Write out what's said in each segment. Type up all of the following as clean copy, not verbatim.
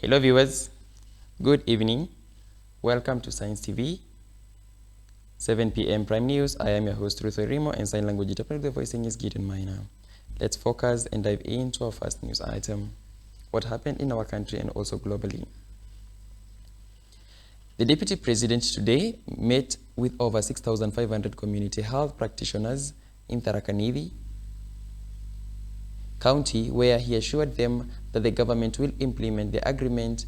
Hello viewers, good evening. Welcome to Science TV, 7 p.m. Prime News. I am your host Ruth Rimo, and sign language interpreter. The voicing is Gideon Minor. Let's focus and dive into our first news item. What happened in our country and also globally. The Deputy President today met with over 6,500 community health practitioners in Tharakanithi County, where he assured them that the government will implement the agreement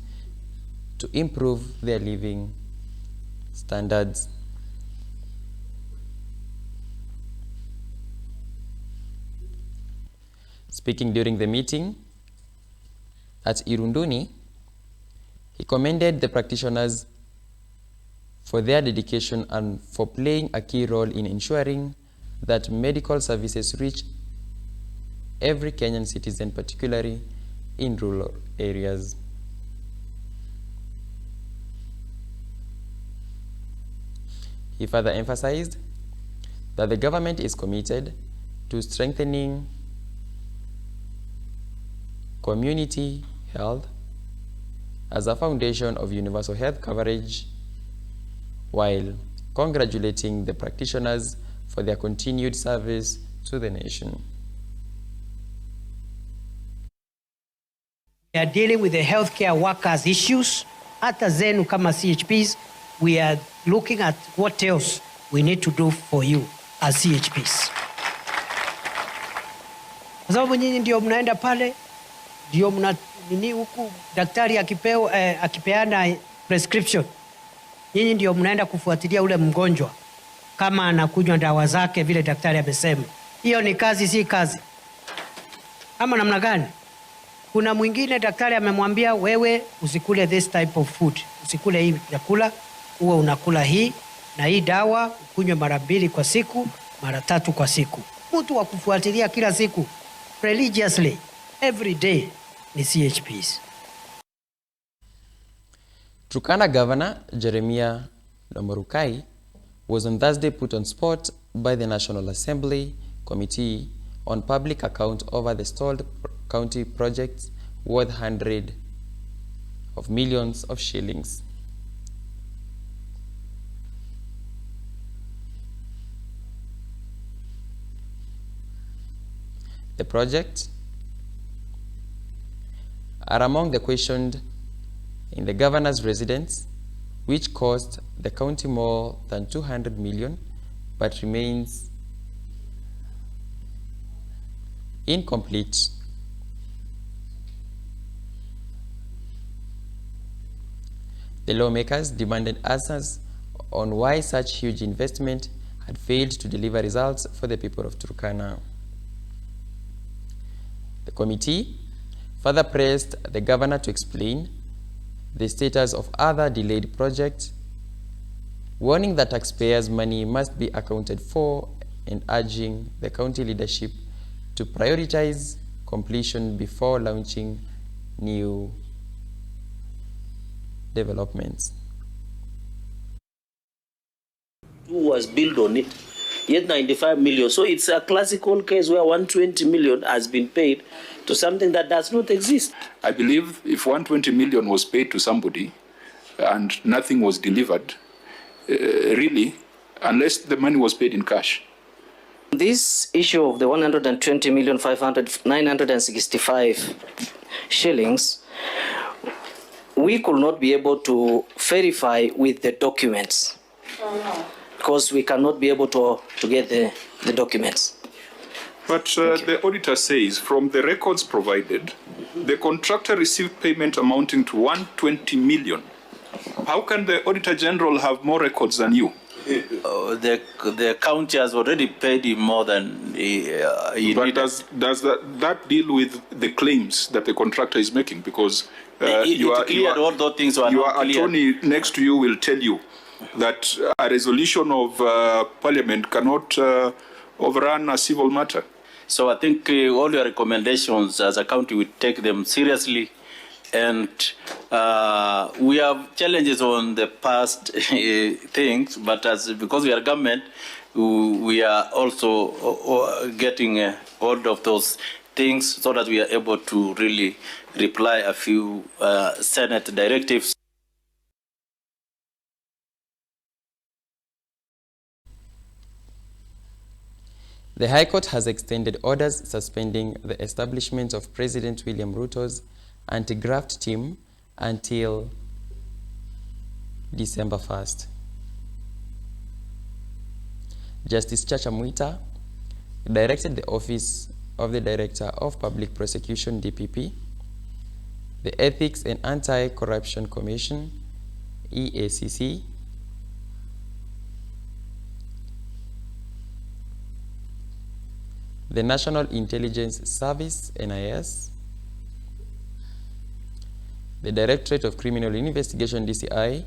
to improve their living standards. Speaking during the meeting at Irunduni, he commended the practitioners for their dedication and for playing a key role in ensuring that medical services reach every Kenyan citizen, particularly in rural areas. He further emphasized that the government is committed to strengthening community health as a foundation of universal health coverage, while congratulating the practitioners for their continued service to the nation. We are dealing with the healthcare workers issues. Hata zenu kama CHPs, we are looking at what else we need to do for you as CHPs. Kwa sababu nyinyi ndio mnaenda pale, ndio mna nini huku daktari akipeana prescription. Nyinyi ndio mnaenda kufuatilia ule mgonjwa kama anakunywa dawa zake vile daktari amesema. Hiyo ni kazi, si kazi? Ama namna gani? Kuna mwingine daktari amemwambia wewe usikule this type of food, usikule hii chakula, uwe unakula hii na hii dawa, ukunywe mara 2 kwa siku, mara 3 kwa siku. Mtu wa kufuatilia kila siku religiously every day ni CHPs. Turkana Governor Jeremiah Lomorukai was on Thursday put on spot by the National Assembly Committee on Public Account over the stalled county projects worth hundreds of millions of shillings. The projects are among the questioned in the governor's residence, which cost the county more than 200 million, but remains incomplete. The lawmakers demanded answers on why such huge investment had failed to deliver results for the people of Turkana. The committee further pressed the governor to explain the status of other delayed projects, warning that taxpayers' money must be accounted for and urging the county leadership to prioritize completion before launching new developments. Who was built on it, yet 95 million. So it's a classical case where 120 million has been paid to something that does not exist. I believe if 120 million was paid to somebody and nothing was delivered, really, unless the money was paid in cash. This issue of the 120,965 shillings, we could not be able to verify with the documents because we cannot be able to get the documents. But the auditor says from the records provided, the contractor received payment amounting to 120 million. How can the Auditor General have more records than you? The county has already paid him more than he but does that deal with the claims that the contractor is making? Because all those things were your not clear. attorney next to you will tell you that a resolution of Parliament cannot overrun a civil matter. So I think all your recommendations as a county, we take them seriously. And we have challenges on the past things, but because we are government, we are also getting hold of those things so that we are able to really reply a few Senate directives. The High Court has extended orders suspending the establishment of President William Ruto's anti-graft team until December 1st. Justice Chacha Mwita directed the Office of the Director of Public Prosecution, DPP, the Ethics and Anti-Corruption Commission, EACC, the National Intelligence Service, NIS, the Directorate of Criminal Investigation, DCI,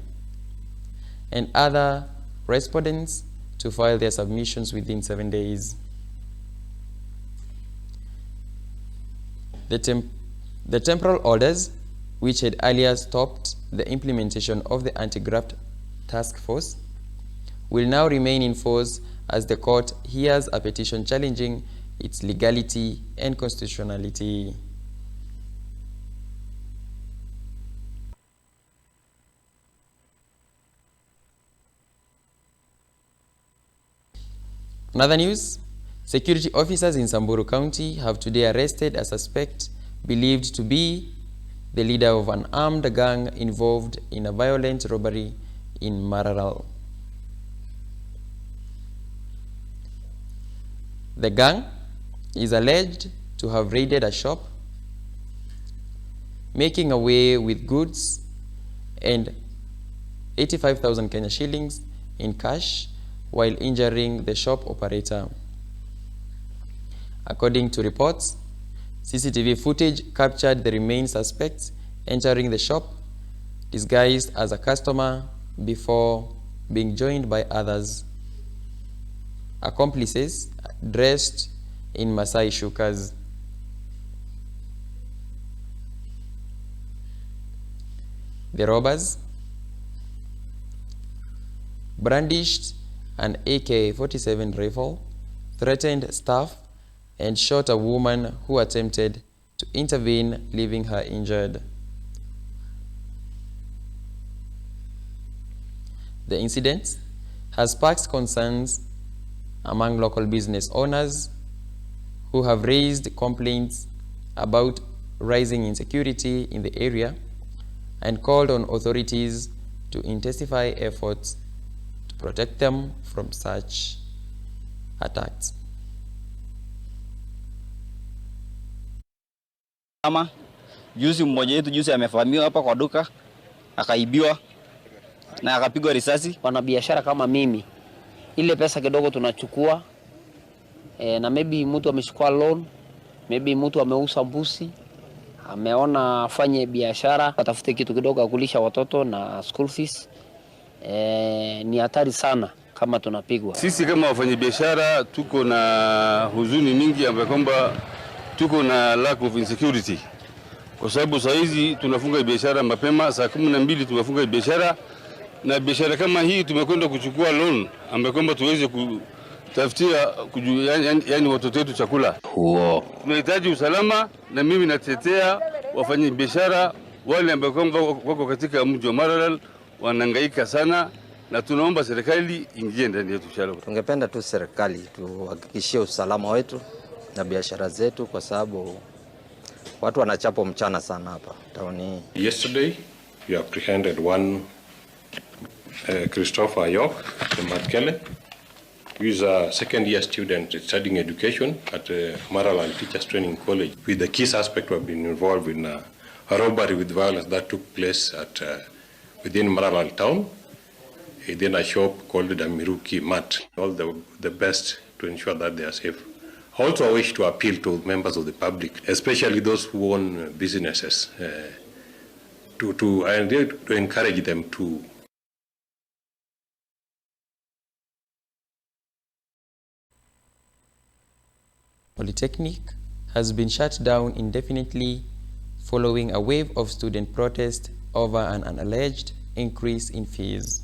and other respondents to file their submissions within 7 days. The temporal orders, which had earlier stopped the implementation of the anti-graft task force, will now remain in force as the court hears a petition challenging its legality and constitutionality. Another news, security officers in Samburu County have today arrested a suspect believed to be the leader of an armed gang involved in a violent robbery in Maralal. The gang is alleged to have raided a shop, making away with goods and 85,000 Kenya shillings in cash while injuring the shop operator. According to reports, CCTV footage captured the remaining suspects entering the shop disguised as a customer before being joined by others, accomplices dressed in Masai shukas. The robbers brandished an AK-47 rifle, threatened staff, and shot a woman who attempted to intervene, leaving her injured. The incident has sparked concerns among local business owners who have raised complaints about rising insecurity in the area and called on authorities to intensify efforts to protect them from such attacks. Ama juzi mmoja wetu juzi amefahamiwa hapa kwa duka akaibiwa na akapigwa risasi. Wanabiashara kama mimi, ile pesa kidogo tunachukua na maybe mtu amechukua loan, maybe mtu ameuza mbuzi, ameona afanye biashara, atafute kitu kidogo akulisha watoto na school fees. Ni hatari sana kama tunapigwa. Sisi kama wafanyabiashara tuko na huzuni mingi ambayo kwamba tuko na lack of insecurity. Kwa sababu saa hizi tunafunga biashara mapema, saa 12 tunafunga biashara, na biashara kama hii tumekwenda kuchukua loan ambayo kwamba tuweze kutafutia yani watoto wetu chakula. Tunahitaji usalama, na mimi natetea wafanyabiashara wale ambao kwamba wako katika mji wa Maralal wanahangaika sana, na tunaomba serikali ingie ndani yetu chalo. Tungependa tu serikali tuhakikishie usalama wetu na biashara zetu, kwa sababu watu wanachapo mchana sana hapa tauni. Yesterday we apprehended one Christopher York from Matkele, who is a second-year student studying education at Maralal Teachers Training College, with the key suspect who have been involved in a robbery with violence that took place at within Maralal town, then a shop called the Miruki Mat. All the best to ensure that they are safe. Also, I wish to appeal to members of the public, especially those who own businesses, to encourage them to. Polytechnic has been shut down indefinitely following a wave of student protest over an alleged increase in fees.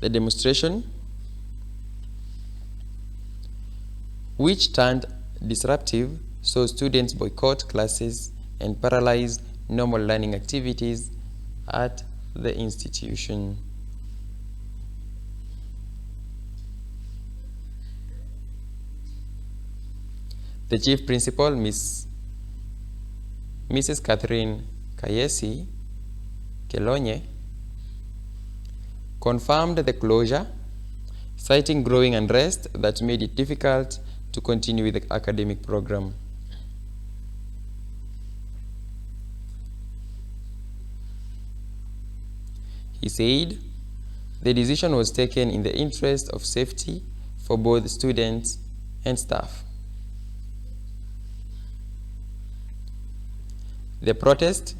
The demonstration, which turned disruptive, so students boycott classes and paralyze normal learning activities at the institution. The chief principal, Mrs. Catherine Kayesi Kelonye, confirmed the closure, citing growing unrest that made it difficult to continue with the academic program. He said the decision was taken in the interest of safety for both students and staff. The protest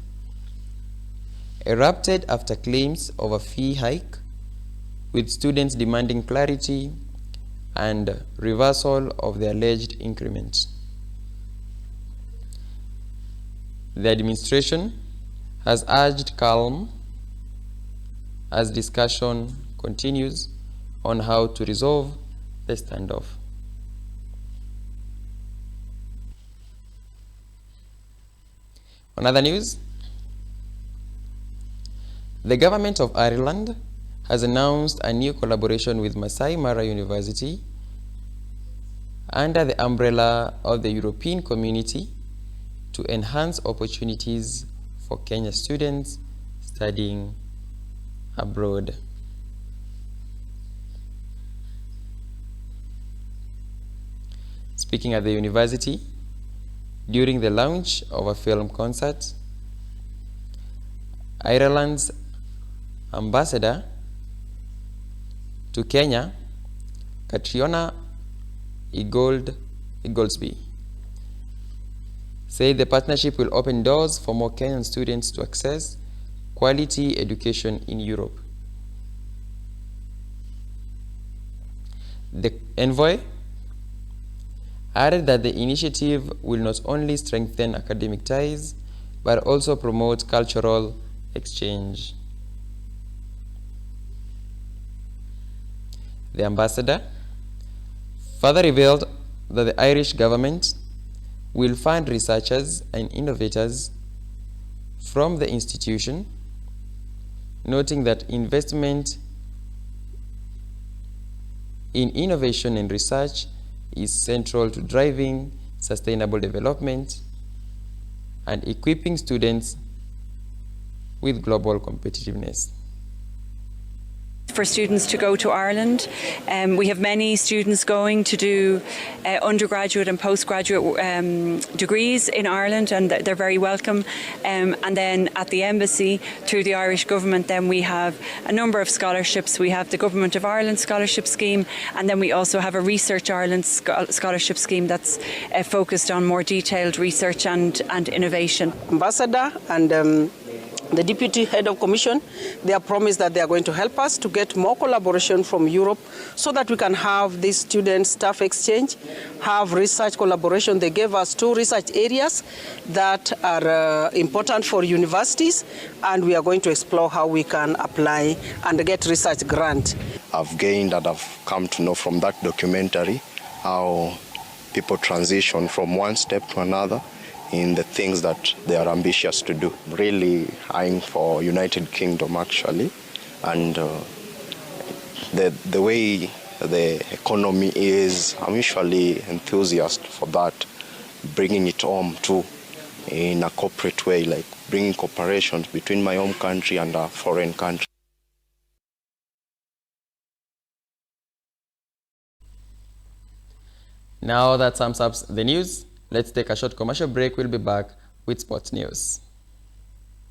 erupted after claims of a fee hike, with students demanding clarity and reversal of the alleged increments. The administration has urged calm as discussion continues on how to resolve the standoff. On other news, the government of Ireland has announced a new collaboration with Masai Mara University under the umbrella of the European Community to enhance opportunities for Kenya students studying abroad. Speaking at the university, during the launch of a film concert, Ireland's ambassador to Kenya, Catriona Igoldsby, said the partnership will open doors for more Kenyan students to access quality education in Europe. The envoy added that the initiative will not only strengthen academic ties, but also promote cultural exchange. The ambassador further revealed that the Irish government will fund researchers and innovators from the institution, noting that investment in innovation and research is central to driving sustainable development and equipping students with global competitiveness. For students to go to Ireland. We have many students going to do undergraduate and postgraduate degrees in Ireland, and they're very welcome. And then at the embassy, through the Irish government, then we have a number of scholarships. We have the Government of Ireland scholarship scheme, and then we also have a Research Ireland scholarship scheme that's focused on more detailed research and innovation. Ambassador and the Deputy Head of Commission, they have promised that they are going to help us to get more collaboration from Europe so that we can have this student-staff exchange, have research collaboration. They gave us 2 research areas that are important for universities, and we are going to explore how we can apply and get research grant. I've gained and I've come to know from that documentary how people transition from one step to another in the things that they are ambitious to do. Really eyeing for United Kingdom, actually, and the way the economy is, I'm usually enthusiast for that, bringing it home too in a corporate way, like bringing cooperations between my home country and a foreign country. Now that sums up the news. Let's take a short commercial break. We'll be back with sports news.